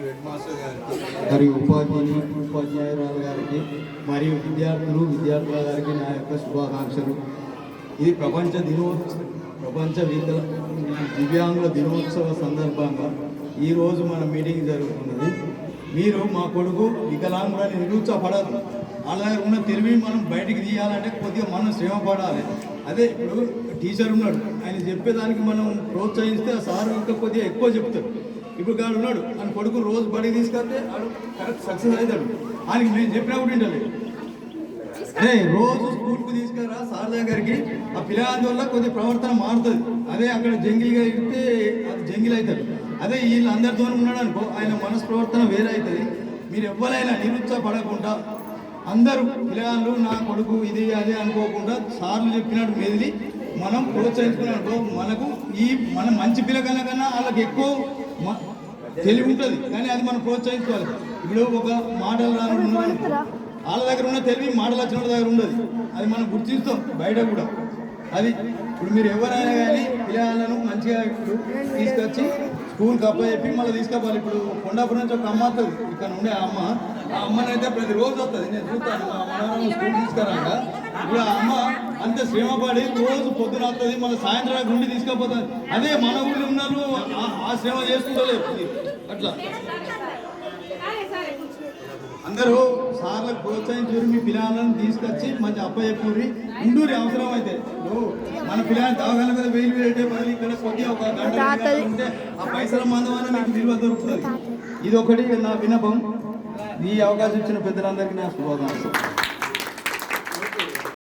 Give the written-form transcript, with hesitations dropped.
Head master గారికి మరియు ఉపాధ్యాయురాలు గారికి మరియు విద్యార్థుల గారికి నా యొక్క శుభాకాంక్షలు. ఇది ప్రపంచ దివ్యాంగుల దినోత్సవ సందర్భంగా ఈరోజు మన మీటింగ్ జరుగుతున్నది. మీరు మా కొడుకు వికలాంగులని నిరుత్సాహపడదు. వాళ్ళ దగ్గర ఉన్న తెలివి మనం బయటికి తీయాలంటే కొద్దిగా మనం శ్రమ పడాలి. అదే ఇప్పుడు టీచర్ ఉన్నాడు, ఆయన చెప్పేదానికి మనం ప్రోత్సహిస్తే ఆ సార్ ఇంకా కొద్దిగా ఎక్కువ చెప్తాడు. ఇప్పుడు గాడు ఉన్నాడు, ఆయన కొడుకు రోజు బడికి తీసుకెళ్తే వాడు కరెక్ట్ సక్సెస్ అవుతాడు. ఆయనకి మేము చెప్పినప్పుడు వింటలేదు. అదే రోజు స్కూల్కి తీసుకురా సార్ దగ్గరికి, ఆ పిల్లగాని వల్ల కొద్దిగా ప్రవర్తన మారుతుంది. అదే అక్కడ జంగిల్గా ఇస్తే అది జంగిల్ అవుతాడు. అదే వీళ్ళందరితో ఉన్నాడు అనుకో, ఆయన మనసు ప్రవర్తన వేరే అవుతుంది. మీరు ఎవరైనా నిరుత్సాహపడకుండా అందరూ పిల్లగాళ్ళు నా కొడుకు ఇది అదే అనుకోకుండా సార్లు చెప్పినట్టు మెదిలి మనం ప్రోత్సహించుకున్నట్టు మన మంచి పిల్లకన్నా కన్నా వాళ్ళకి ఎక్కువ తెలివి ఉంటుంది. కానీ అది మనం ప్రోత్సహించుకోవాలి. ఇప్పుడు ఒక మాటలు వాళ్ళ దగ్గర ఉన్న తెలివి మాటలు వచ్చిన దగ్గర ఉండదు. అది మనం గుర్తిస్తాం బయట కూడా. అది ఇప్పుడు మీరు ఎవరైనా కానీ పిల్లలను మంచిగా తీసుకొచ్చి స్కూల్కి అప్పచెప్పి మళ్ళీ తీసుకపోవాలి. ఇప్పుడు కొండాపురం నుంచి ఒక అమ్మ వస్తుంది, ఇక్కడ ఉండే ఆ అమ్మనైతే ప్రతిరోజు వస్తుంది. నేను చూస్తాను, మా మనవరం స్కూల్ తీసుకురాక ఇప్పుడు ఆ అమ్మ అంత శ్రమపడి రోజు పొద్దున వస్తుంది, మళ్ళీ సాయంత్రం గుండి తీసుకపోతుంది. అదే మన ఊళ్ళో ఉన్నారు ఆ శ్రమ చేసుకుంటలేదు. అట్లా అందరూ సార్లకు ప్రోత్సహించారు. మీ పిల్లలను తీసుకొచ్చి మంచి అప్పచెప్పూరి ఉండూరి అవసరం అయితే. మన పిల్లలు దవాఖాన కదా వెయ్యి పెట్టే బదులు ఇక్కడ కొద్దిగా ఒక గంట ఉంటే ఆ పైసల మందమైన మీకు విలువ దొరుకుతుంది. ఇది ఒకటి నా విన్నపం. ఈ అవకాశం ఇచ్చిన పెద్దలందరికీ నా శుభాకాంక్షలు.